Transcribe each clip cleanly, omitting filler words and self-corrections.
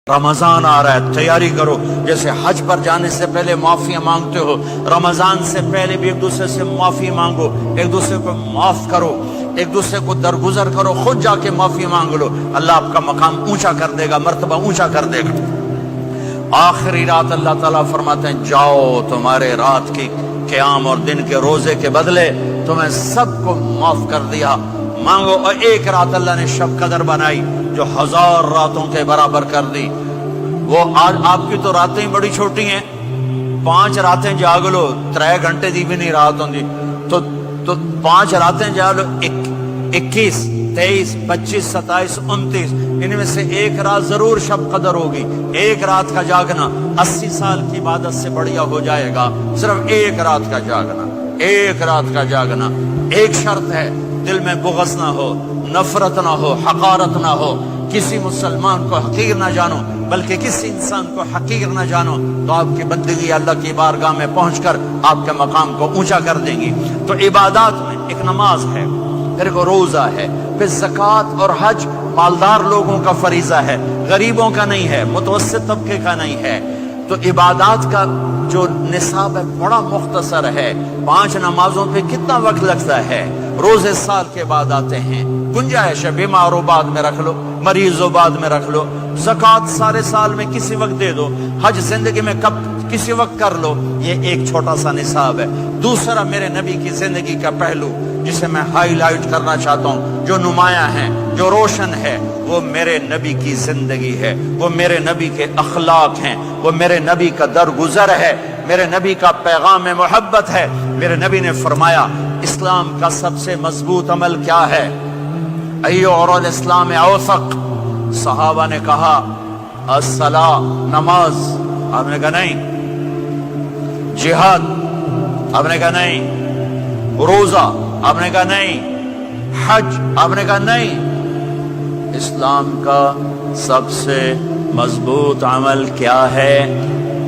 رمضان آ رہا ہے، تیاری کرو. جیسے حج پر جانے سے پہلے معافی مانگتے ہو، رمضان سے پہلے بھی ایک دوسرے سے معافی مانگو، ایک دوسرے کو معاف کرو، ایک دوسرے کو درگزر کرو، خود جا کے معافی مانگ لو. اللہ آپ کا مقام اونچا کر دے گا، مرتبہ اونچا کر دے گا. آخری رات اللہ تعالیٰ فرماتے ہیں جاؤ، تمہارے رات کی قیام اور دن کے روزے کے بدلے تمہیں سب کو معاف کر دیا. مانگو. اور ایک رات اللہ نے شب قدر بنائی جو 1000 راتوں کے برابر کر دی. وہ آج آپ کی تو راتیں بڑی چھوٹی ہیں، 5 راتیں جاگ لو، 3 گھنٹے دی بھی نہیں رات ہوندی، تو 5 راتیں جاگ لو، 21 23 25 27 29 ان میں سے ایک رات ضرور شب قدر ہوگی. ایک رات کا جاگنا 80 سال کی عبادت سے بڑھیا ہو جائے گا. صرف ایک رات کا جاگنا، ایک رات کا جاگنا. ایک شرط ہے، دل میں بغض نہ ہو، نفرت نہ ہو، حقارت نہ ہو. کسی مسلمان کو حقیر نہ جانو، بلکہ کسی انسان کو حقیر نہ جانو، تو آپ کی بندگی اللہ کی بارگاہ میں پہنچ کر آپ کے مقام کو اونچا کر دیں گی. تو عبادات میں ایک نماز ہے، پھر ایک روزہ ہے، پھر زکوٰۃ اور حج مالدار لوگوں کا فریضہ ہے، غریبوں کا نہیں ہے، متوسط طبقے کا نہیں ہے. تو عبادات کا جو نصاب ہے بڑا مختصر ہے. 5 نمازوں پہ کتنا وقت لگتا ہے؟ روزے سال کے بعد آتے ہیں، گنجائش ہے، بیمار ہو بعد میں رکھ لو، مریض ہو بعد میں رکھ لو. زکوٰۃ سارے سال میں کسی وقت دے دو، حج زندگی میں کب کسی وقت کر لو. یہ ایک چھوٹا سا نصاب ہے. دوسرا میرے نبی کی زندگی کا پہلو جسے میں ہائی لائٹ کرنا چاہتا ہوں، جو نمایاں ہے، جو روشن ہے، وہ میرے نبی کی زندگی ہے، وہ میرے نبی کے اخلاق ہیں، وہ میرے نبی کا درگزر ہے، میرے نبی کا پیغام محبت ہے. میرے نبی نے فرمایا اسلام کا سب سے مضبوط عمل کیا ہے؟ ایو اور الاسلام اوثق. صحابہ نے کہا الصلاۃ، نماز. آپ نے کہا نہیں. جہاد؟ آپ نے کہا نہیں. روزہ؟ آپ نے کہا نہیں. حج؟ آپ نے کہا نہیں. اسلام کا سب سے مضبوط عمل کیا ہے؟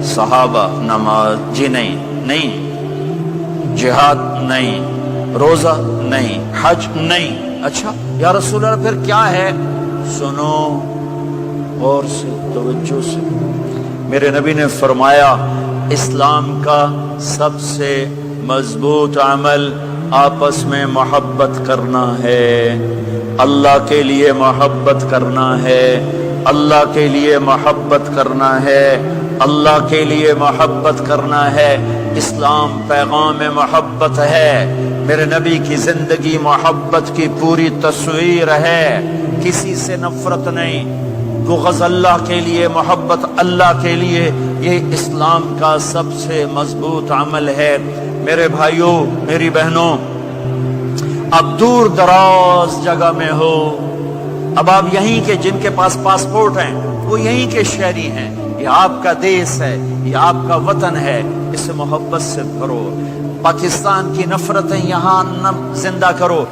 صحابہ نماز. جی نہیں. جہاد نہیں. روزہ نہیں. حج نہیں. اچھا یا رسول اللہ پھر کیا ہے؟ سنو غور سے، توجہ سے. میرے نبی نے فرمایا اسلام کا سب سے مضبوط عمل آپس میں محبت کرنا ہے. اللہ کے لیے محبت کرنا ہے، اللہ کے لیے محبت کرنا ہے، اللہ کے لیے محبت کرنا ہے. اسلام پیغام محبت ہے. میرے نبی کی زندگی محبت کی پوری تصویر ہے. کسی سے نفرت نہیں، بغض اللہ کے لیے، محبت اللہ کے لیے. یہ اسلام کا سب سے مضبوط عمل ہے. میرے بھائیوں، میری بہنوں، اب دور دراز جگہ میں ہو، اب آپ یہیں کے، جن کے پاس پاسپورٹ ہیں وہ یہیں کے شہری ہیں. یہ آپ کا دیس ہے، یہ آپ کا وطن ہے، اسے محبت سے بھرو. پاکستان کی نفرتیں یہاں نہ زندہ کرو،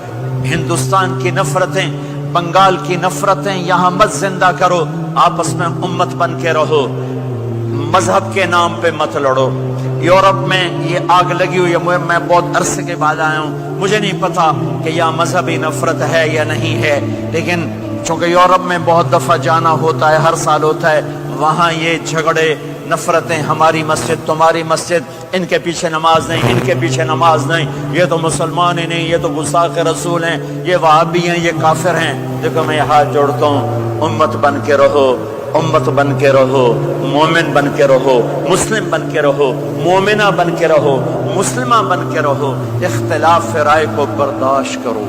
ہندوستان کی نفرتیں، بنگال کی نفرتیں یہاں مت زندہ کرو. آپس میں امت بن کے رہو، مذہب کے نام پہ مت لڑو. یورپ میں یہ آگ لگی ہوئی ہے، میں بہت عرصے کے بعد آیا ہوں، مجھے نہیں پتا کہ یہاں مذہبی نفرت ہے یا نہیں ہے، لیکن چونکہ یورپ میں بہت دفعہ جانا ہوتا ہے، ہر سال ہوتا ہے، وہاں یہ جھگڑے، نفرتیں، ہماری مسجد تمہاری مسجد، ان کے پیچھے نماز نہیں، ان کے پیچھے نماز نہیں، یہ تو مسلمان ہی نہیں، یہ تو گستاخ رسول ہیں، یہ وہابی ہیں، یہ کافر ہیں. دیکھو میں ہاتھ جوڑتا ہوں، امت بن کے رہو، امت بن کے رہو، مومن بن کے رہو، مسلم بن کے رہو، مومنہ بن کے رہو، مسلمہ بن کے رہو. اختلاف رائے کو برداشت کرو.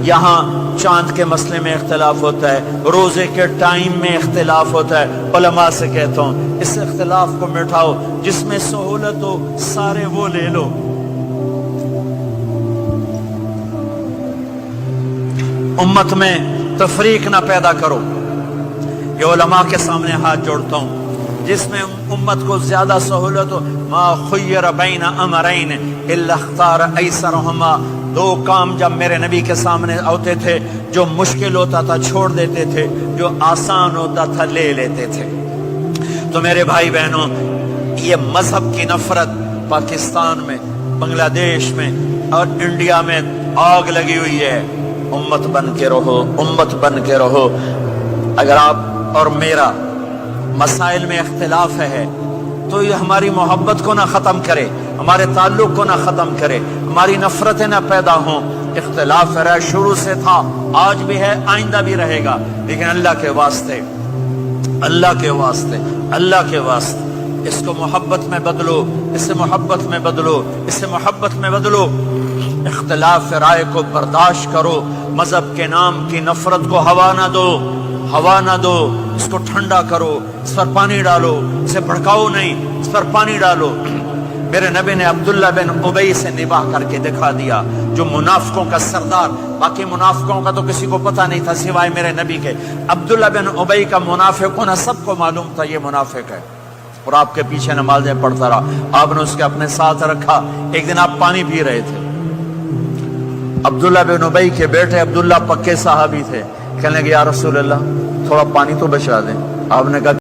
یہاں چاند کے مسئلے میں اختلاف ہوتا ہے، روزے کے ٹائم میں اختلاف ہوتا ہے. علماء سے کہتا ہوں اس اختلاف کو مٹھاؤ، جس میں سہولت ہو سارے وہ لے لو. امت میں تفریق نہ پیدا کرو. یہ علماء کے سامنے ہاتھ جوڑتا ہوں، جس میں امت کو زیادہ سہولت ہو. ما خیر بین امرین الا اختار ایسرہما. 2 کام جب میرے نبی کے سامنے ہوتے تھے، جو مشکل ہوتا تھا چھوڑ دیتے تھے، جو آسان ہوتا تھا لے لیتے تھے. تو میرے بھائی بہنوں، یہ مذہب کی نفرت پاکستان میں، بنگلہ دیش میں اور انڈیا میں آگ لگی ہوئی ہے. امت بن کے رہو، امت بن کے رہو. اگر آپ اور میرا مسائل میں اختلاف ہے تو یہ ہماری محبت کو نہ ختم کرے، ہمارے تعلق کو نہ ختم کرے، ہماری نفرتیں نہ پیدا ہوں۔ اختلاف ہے، شروع سے تھا، آج بھی ہے، آئندہ بھی رہے گا، لیکن اللہ کے واسطے، اللہ کے واسطے، اللہ کے واسطے اس کو محبت میں بدلو، اس سے محبت میں بدلو، اس سے محبت میں بدلو۔ اختلاف رائے کو برداشت کرو، مذہب کے نام کی نفرت کو ہوا نہ دو، ہوا نہ دو، اس کو ٹھنڈا کرو، اس پر پانی ڈالو، اسے بھڑکاؤ نہیں، اس پر پانی ڈالو۔ میرے نبی نے عبداللہ بن ابی سے نباہ کر کے دکھا دیا، جو منافقوں کا سردار، باقی منافقوں کا تو کسی کو پتہ نہیں تھا سوائے میرے نبی کے، عبداللہ بن ابی کا منافق ہونا سب کو معلوم تھا، یہ منافق ہے، اور آپ کے پیچھے نمازیں پڑھتا رہا، آپ نے اس کے اپنے ساتھ رکھا۔ ایک دن آپ پانی پی رہے تھے، عبداللہ بن ابی کے بیٹے عبداللہ پکے صحابی تھے، کہنے لگے یا رسول اللہ تھوڑا پانی تو بچا دیں۔ آپ نے کہا